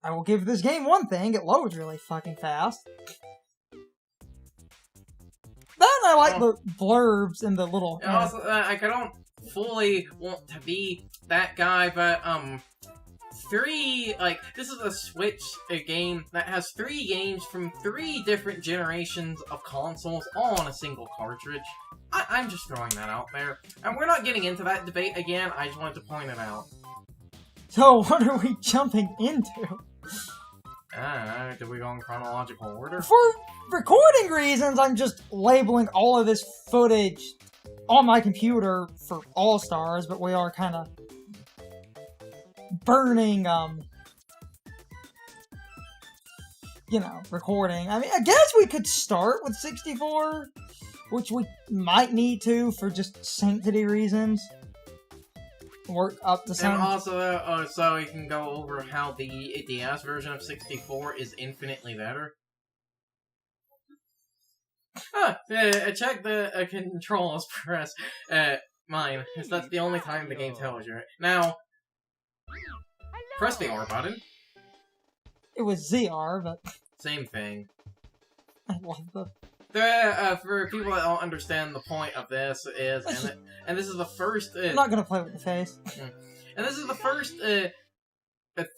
I will give this game one thing, it loads really fucking fast. Then I like the blurbs and the little... Also, I don't fully want to be that guy, but, this is a Switch game that has 3 games from 3 different generations of consoles all on a single cartridge. I'm just throwing that out there. And we're not getting into that debate again, I just wanted to point it out. So, what are we jumping into? Do we go in chronological order? For recording reasons, I'm just labeling all of this footage on my computer for All-Stars, but we are kind of burning, recording. I mean, I guess we could start with 64, which we might need to for just sanctity reasons. Work up the sound. And also, so we can go over how the DS version of 64 is infinitely better. Check the controls press mine, because that's the only time the game tells you. Now, press the R button. It was ZR, but... Same thing. I love the... For people that don't understand the point of this is, and this is the first... I'm not gonna play with the face. And this is the first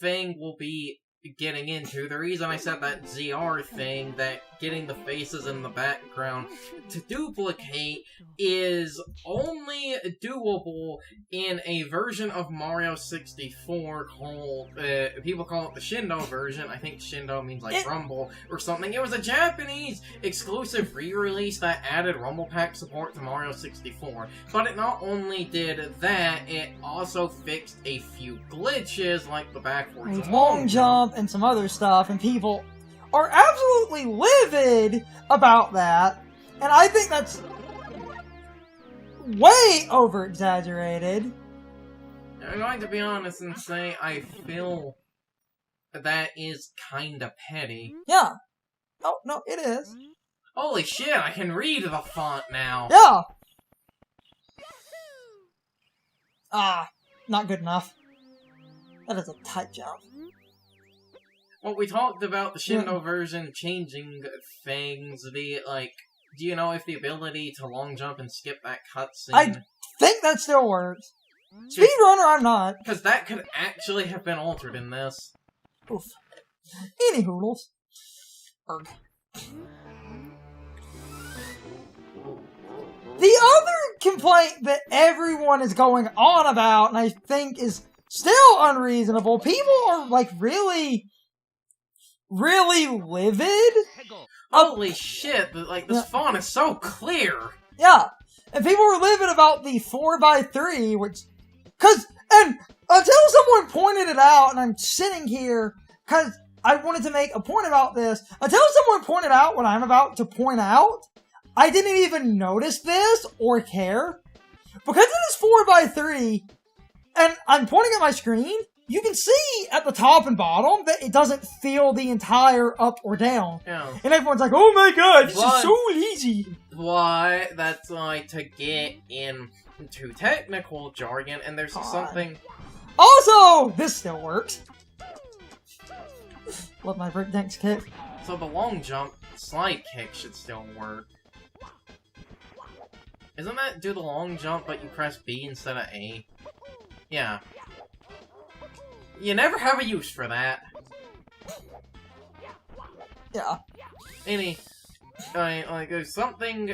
thing we'll be getting into. The reason I said that ZR thing, that getting the faces in the background to duplicate, is only doable in a version of Mario 64 called, people call it the Shindo version. I think Shindo means like Rumble or something. It was a Japanese exclusive re-release that added Rumble Pack support to Mario 64. But it not only did that, it also fixed a few glitches like the backwards long jump and some other stuff, and people are absolutely livid about that, and I think that's way over-exaggerated. I'm going to be honest and say I feel that is kinda petty. Yeah. Oh, no, it is. Holy shit, I can read the font now! Yeah! Not good enough. That is a tight jump. Well, we talked about the Shindo version changing things. Do you know if the ability to long jump and skip that cutscene... I think that still works. Speedrunner, I'm not. Because that could actually have been altered in this. Oof. Any hoodles. Erg. The other complaint that everyone is going on about, and I think is still unreasonable, people are, really livid. Holy shit, this font is so clear! Yeah, and people were livid about the 4x3, and until someone pointed it out, and I'm sitting here, because I wanted to make a point about this, until someone pointed out what I'm about to point out, I didn't even notice this, or care. Because it is 4x3, and I'm pointing at my screen, you can see at the top and bottom that it doesn't feel the entire up or down. Yeah. And everyone's like, oh my god, this is so easy. Why? That's to get into technical jargon, and there's something... Also, this still works. Love my breakdance kick. So the long jump slide kick should still work. Isn't that do the long jump, but you press B instead of A? Yeah. You never have a use for that. Yeah. There's something,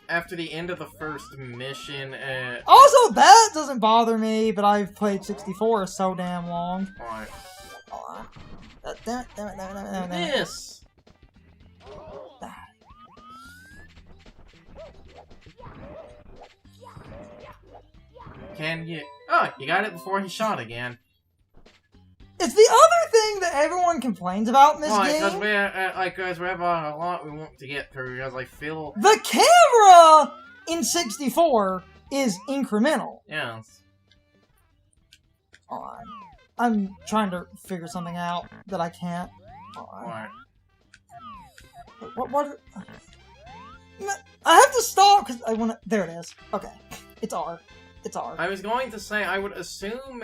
after the end of the first mission, Also, that doesn't bother me, but I've played 64 so damn long. Alright. Damn it. This! Can you... Oh, you got it before he shot again. It's the other thing that everyone complains about in this game. Because we have a lot we want to get through, because I feel... The camera in 64 is incremental. Yes. Alright. I'm trying to figure something out that I can't. Alright. What? I have to stop because I want to... There it is. Okay. It's R. It's R. I was going to say, I would assume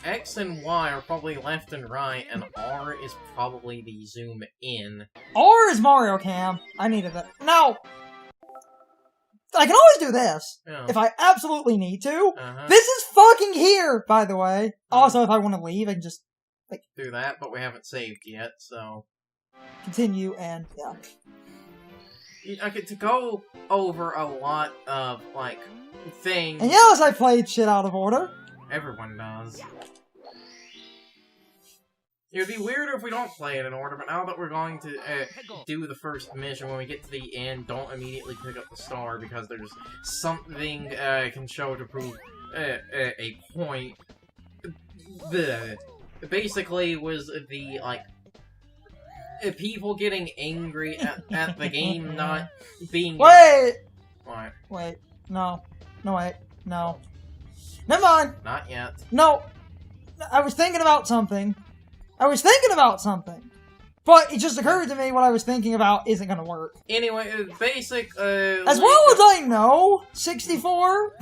X and Y are probably left and right, and R is probably the zoom in. R is Mario Cam. I needed that. Now, I can always do this. Yeah. If I absolutely need to. Uh-huh. This is fucking here, by the way. Also, if I want to leave, I can just, like... Do that, but we haven't saved yet, so... Continue, and, yeah. Okay, to go over a lot of, like, things... And yes, I played shit out of order. Everyone does. It would be weirder if we don't play it in order, but now that we're going to do the first mission, when we get to the end, don't immediately pick up the star, because there's something can show to prove a point. Basically was the, like, people getting angry at the game not being... Wait! What? Wait. No. No, wait. No. Never mind. Not yet. No. I was thinking about something. But it just occurred to me what I was thinking about isn't gonna work. Anyway, basic, as well as I know, 64...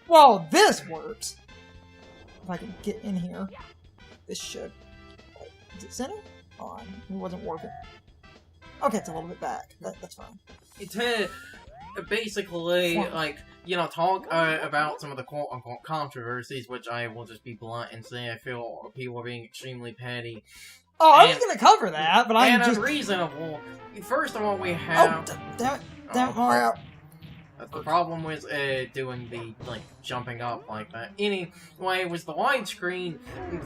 Well, this works. If I can get in here. This should... Is it center? Oh, it wasn't working. Okay, it's a little bit back. That's fine. To basically, like, you know, talk about some of the quote-unquote controversies, which I will just be blunt and say I feel people are being extremely petty. Oh, I was gonna cover that, but I'm just... unreasonable. First of all, we have... Oh, damn it. Damn it, Mario. The problem with doing the, like, jumping up like that. Anyway, was the widescreen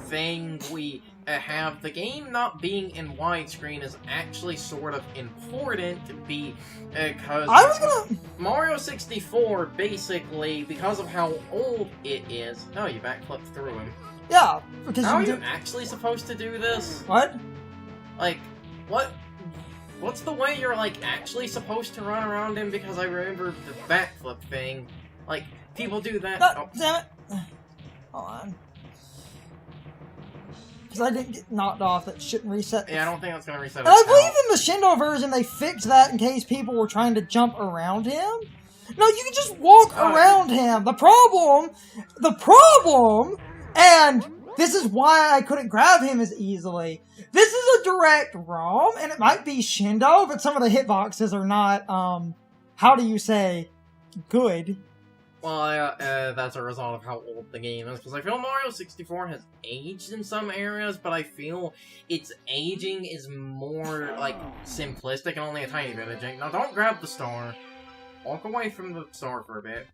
thing we have. The game not being in widescreen is actually sort of important because I was gonna... Mario 64, basically, because of how old it is... Oh, you backflipped through him. Yeah, because How are you actually supposed to do this? What? Like, what's the way you're, like, actually supposed to run around him? Because I remember the backflip thing. Like, people do that... No, damn it. Hold on. Because I didn't get knocked off, that shouldn't reset. Yeah, I don't think that's gonna reset And I itself. believe in the Shindo version they fixed that in case people were trying to jump around him. No, you can just walk around him. The problem, and this is why I couldn't grab him as easily. This is a direct ROM, and it might be Shindo, but some of the hitboxes are not, how do you say, good. Well, that's a result of how old the game is, because I feel Mario 64 has aged in some areas, but I feel its aging is more, like, simplistic and only a tiny bit of aging. Now, don't grab the star. Walk away from the star for a bit.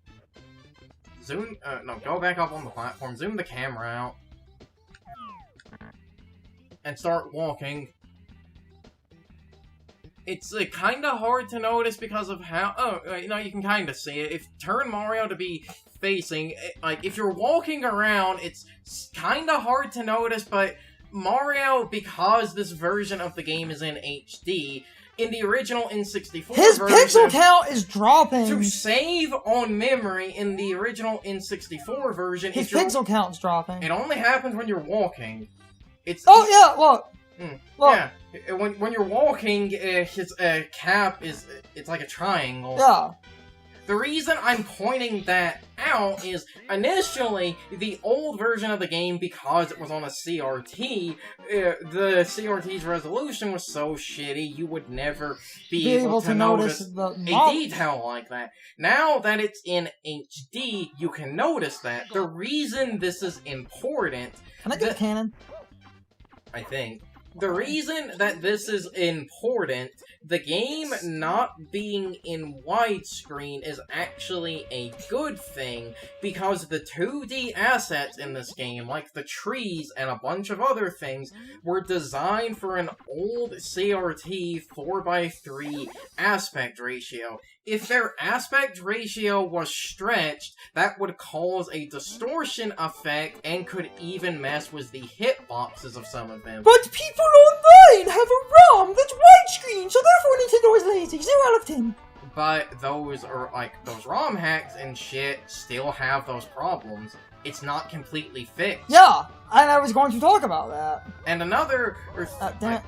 Zoom, no, go back up on the platform, zoom the camera out. And start walking. It's kind of hard to notice because of how... Oh, you know, you can kind of see it. If turn Mario to be facing... Like, if you're walking around, it's kind of hard to notice, but Mario, because this version of the game is in HD... In the original N64 his version... pixel count is dropping! To save on memory in the original N64 version... His pixel count's dropping. It only happens when you're walking. It's... Oh, yeah, look! Look. Yeah, when you're walking, his cap is... It's like a triangle. Yeah. The reason I'm pointing that out is, initially, the old version of the game, because it was on a CRT, the CRT's resolution was so shitty, you would never be able to notice a detail like that. Now that it's in HD, you can notice that. The reason this is important... Can I get a cannon? I think. The reason that this is important, the game not being in widescreen is actually a good thing, because the 2D assets in this game, like the trees and a bunch of other things, were designed for an old CRT 4:3 aspect ratio. If their aspect ratio was stretched, that would cause a distortion effect and could even mess with the hitboxes of some of them. But people online have a ROM that's widescreen, so therefore Nintendo is lazy. 0 out of 10. But those are, like, those ROM hacks and shit still have those problems. It's not completely fixed. Yeah, and I was going to talk about that. And another... Damn it.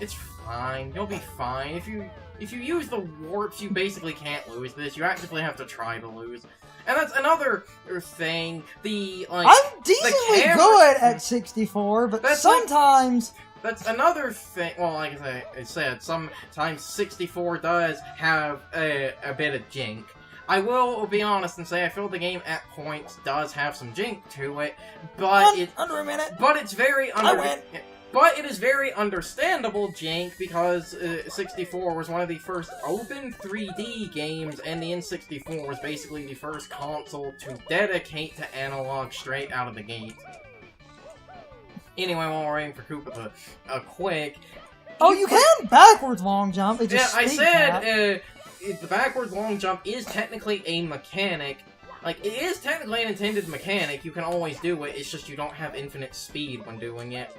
It's fine. You'll be fine. If you if you use the warps, you basically can't lose this. You actually have to try to lose. And that's another thing, I'm decently good at 64, but sometimes... That's another thing, well, like I said, sometimes 64 does have a bit of jink. I will be honest and say I feel the game at points does have some jink to it, but under a minute. But it's very I win. But it is very understandable jink because 64 was one of the first open 3D games, and the N64 was basically the first console to dedicate to analog straight out of the gate. Anyway, while we're waiting for Koopa to quick... Oh, you can backwards long jump. Yeah, I said the backwards long jump is technically a mechanic. Like, it is technically an intended mechanic. You can always do it. It's just you don't have infinite speed when doing it.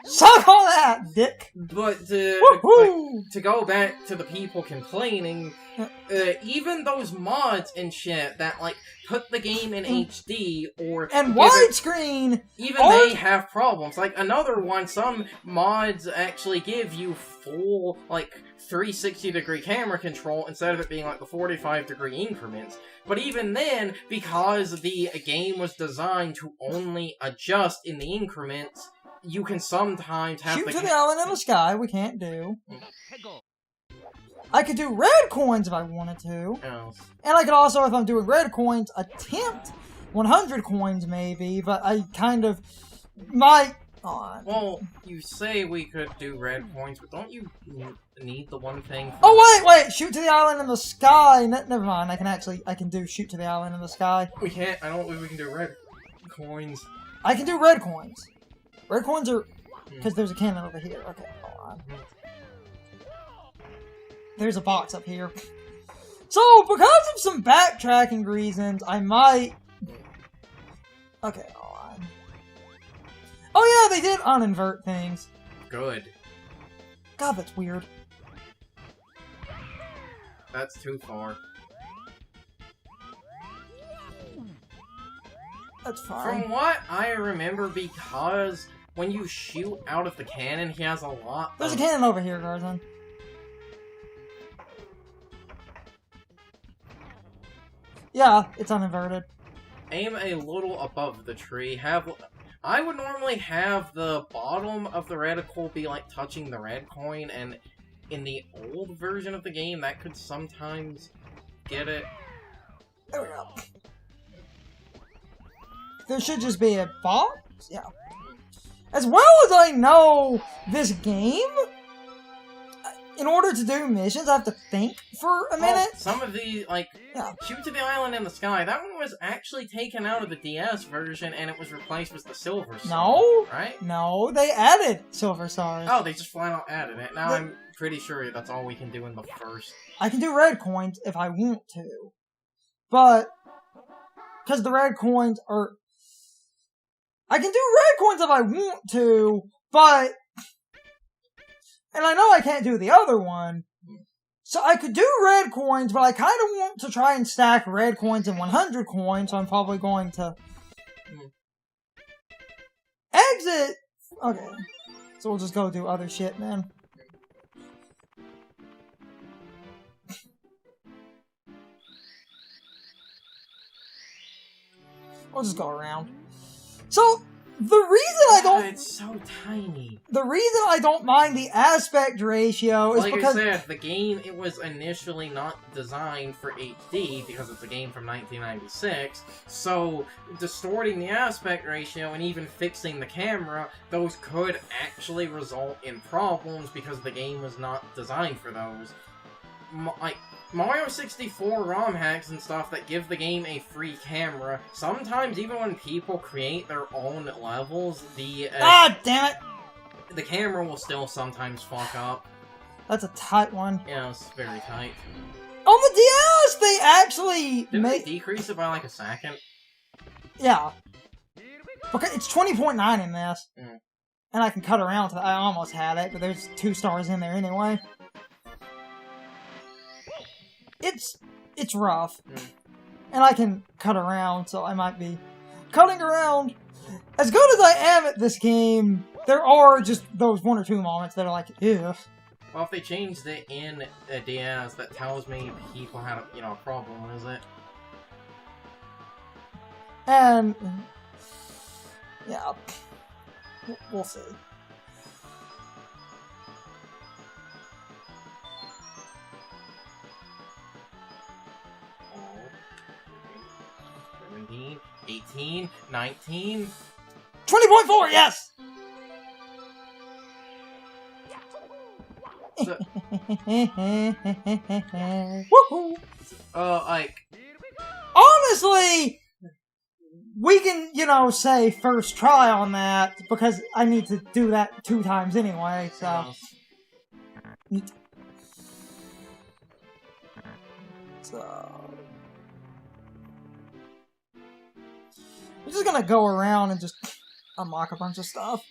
Suck on that, dick! But, to go back to the people complaining, even those mods and shit that, like, put the game in HD or... And widescreen! Even they have problems. Like, another one, some mods actually give you full, like, 360-degree camera control instead of it being, like, the 45-degree increments. But even then, because the game was designed to only adjust in the increments, you can sometimes have shoot to the island in the sky, we can't do. I could do red coins if I wanted to. Oh. And I could also, if I'm doing red coins, attempt 100 coins maybe, but I kind of might... Well, you say we could do red coins, but don't you need the one thing? Oh, wait! Shoot to the island in the sky! Never mind, I can do shoot to the island in the sky. We can't, I don't believe we can do red coins. I can do red coins. Red coins are... Because there's a cannon over here. Okay, hold on. There's a box up here. So, because of some backtracking reasons, I might... Okay, hold on. Oh yeah, they did uninvert things. Good. God, that's weird. That's too far. That's fine. From what I remember, because when you shoot out of the cannon, he has a lot There's a cannon over here, Garzon. Yeah, it's uninverted. Aim a little above the tree. I would normally have the bottom of the reticle be like touching the red coin, and in the old version of the game, that could sometimes get it. There we go. There should just be a box? Yeah. As well as I know this game, in order to do missions, I have to think for a minute. Some of the, like, Shoot to the Island in the Sky, that one was actually taken out of the DS version, and it was replaced with the Silver Star. No. Right? No, they added Silver Stars. Oh, they just flat out added it. Now I'm pretty sure that's all we can do in the first. I can do red coins if I want to. But, because the red coins are... I can do red coins if I want to, but... And I know I can't do the other one. So I could do red coins, but I kind of want to try and stack red coins and 100 coins, so I'm probably going to... Exit! Okay. So we'll just go do other shit, then. We'll just go around. So, the reason I don't... it's so tiny. The reason I don't mind the aspect ratio is because... Like I said, the game, it was initially not designed for HD because it's a game from 1996, so distorting the aspect ratio and even fixing the camera, those could actually result in problems because the game was not designed for those. Like, Mario 64 ROM hacks and stuff that give the game a free camera, sometimes even when people create their own levels, the... ah, damn it! The camera will still sometimes fuck up. That's a tight one. Yeah, it's very tight. On the DS, they actually Didn't they decrease it by like a second? Yeah. Okay, it's 20.9 in this. Mm. And I can cut around to... I almost had it, but there's 2 stars in there anyway. It's rough. Mm. And I can cut around, so I might be cutting around. As good as I am at this game, there are just those 1 or 2 moments that are like, ew. Well, if they changed it in a DS, that tells me people had a problem with it. And yeah, we'll see. Oh, 17, 18, 19. 20.4, yes! So, Woohoo! like... Honestly, we can, say first try on that, because I need to do that 2 times anyway, so... Neat. So... I'm just gonna go around and just unlock a bunch of stuff.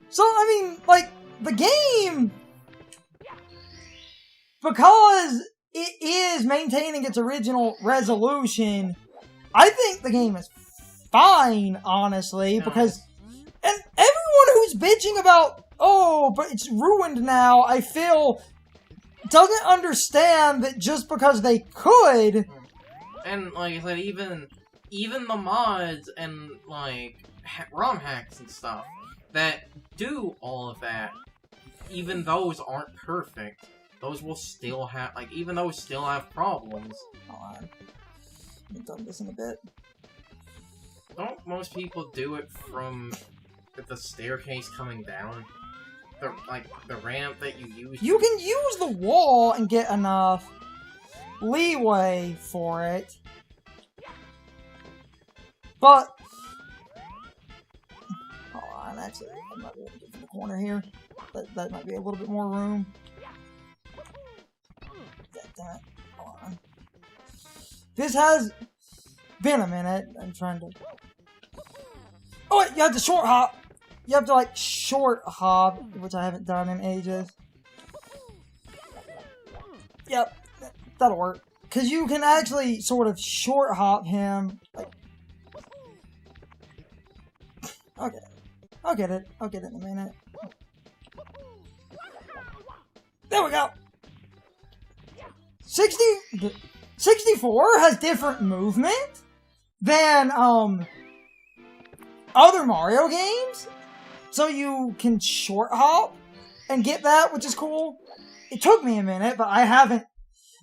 So, I mean, like, the game, because it is maintaining its original resolution, I think the game is fine, honestly, because, and everyone who's bitching about, oh, but it's ruined now, I feel, doesn't understand that just because they could... And, like I said, even the mods and, like, ROM hacks and stuff that do all of that, even those aren't perfect. Those will still have, like, even those still have problems. Hold on. I've done this in a bit. Don't most people do it from the staircase coming down? The ramp that you use? You can use the wall and get enough leeway for it. But... Hold on, actually, I might be able to get to the corner here. That might be a little bit more room. Damn it. Hold on. This has been a minute. I'm trying to... Oh wait, you have to short hop! You have to, like, short hop, which I haven't done in ages. Yep, that'll work. Because you can actually sort of short hop him. Like... Okay. I'll get it. I'll get it in a minute. There we go! 64 has different movement than, other Mario games. So you can short hop and get that, which is cool. It took me a minute, but I haven't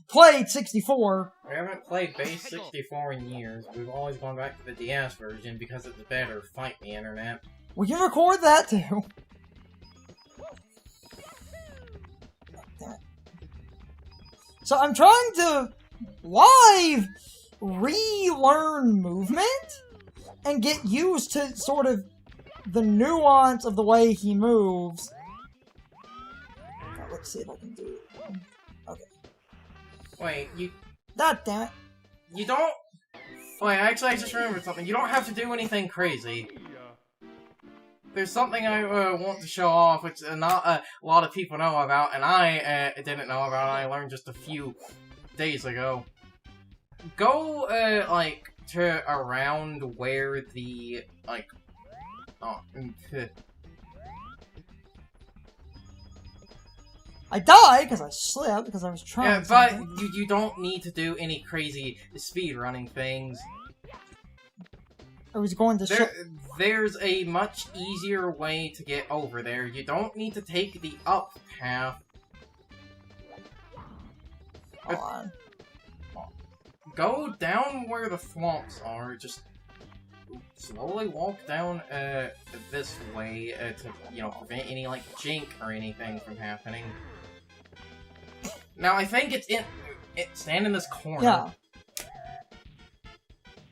played 64. I haven't played base 64 in years. We've always gone back to the DS version because it's better. Fight me, internet. We can record that too. So I'm trying to live relearn movement and get used to sort of the nuance of the way he moves. Now, let's see if I can do it. Okay. Wait, God damn it. You don't... Wait, actually, I just remembered something. You don't have to do anything crazy. There's something I want to show off, which not a lot of people know about, and I didn't know about. I learned just a few days ago. Go, like, to around where the, like... Oh, I died because I slipped because I was trying. Yeah, but you don't need to do any crazy speed running things. I was going to There's a much easier way to get over there. You don't need to take the up path. Hold on. Go down where the swamps are. Just slowly walk down this way to prevent any like jink or anything from happening. Now I think it's stand in this corner. Yeah.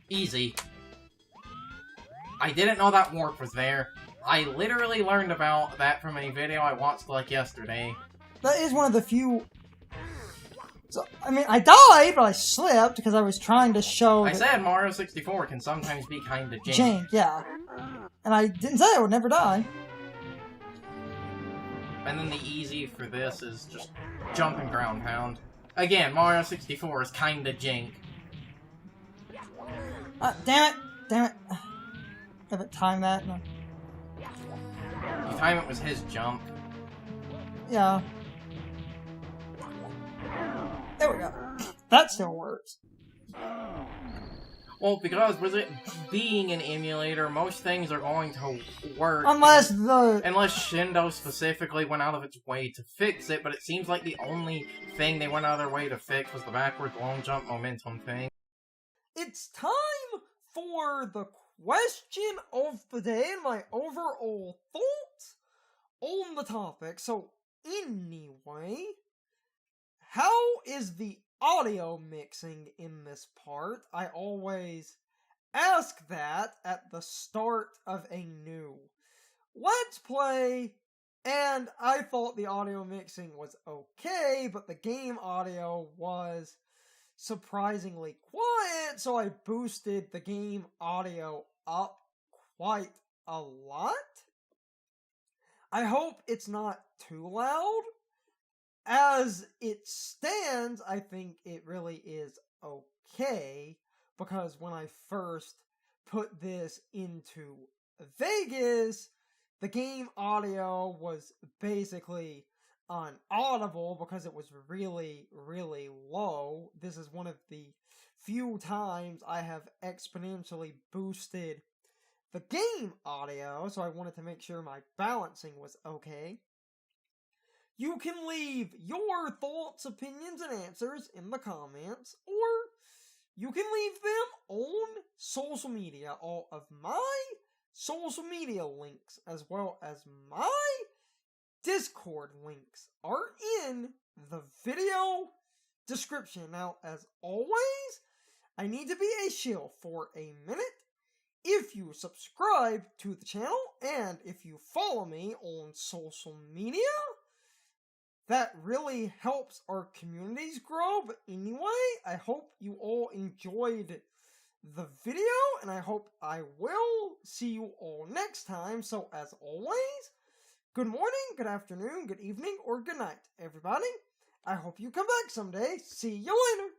Easy. I didn't know that warp was there. I literally learned about that from a video I watched like yesterday. That is one of the few... So, I mean, I died, but I slipped because I was trying to show... I said Mario 64 can sometimes be kinda jank. Jank, yeah. And I didn't say I would never die. And then the easy for this is just jump and ground pound. Again, Mario 64 is kinda jank. Damn it! Damn it. I haven't timed that. No. time it was his jump. Yeah. There we go. That still works. Well, because with it being an emulator, most things are going to work. Unless Shindo specifically went out of its way to fix it, but it seems like the only thing they went out of their way to fix was the backward long jump momentum thing. It's time for the question of the day and my overall thoughts on the topic. So, anyway, how is the audio mixing in this part? I always ask that at the start of a new Let's Play, and I thought the audio mixing was okay, but the game audio was surprisingly quiet, so I boosted the game audio up quite a lot. I hope it's not too loud. As it stands, I think it really is okay, because when I first put this into Vegas, the game audio was basically unaudible because it was really, really low. This is one of the few times I have exponentially boosted the game audio, so I wanted to make sure my balancing was okay. You can leave your thoughts, opinions, and answers in the comments, or you can leave them on social media. All of my social media links, as well as my Discord links, are in the video description. Now, as always, I need to be a shill for a minute. If you subscribe to the channel, and if you follow me on social media, that really helps our communities grow. But anyway, I hope you all enjoyed the video, and I hope I will see you all next time. So, as always, good morning, good afternoon, good evening, or good night, everybody. I hope you come back someday. See you later.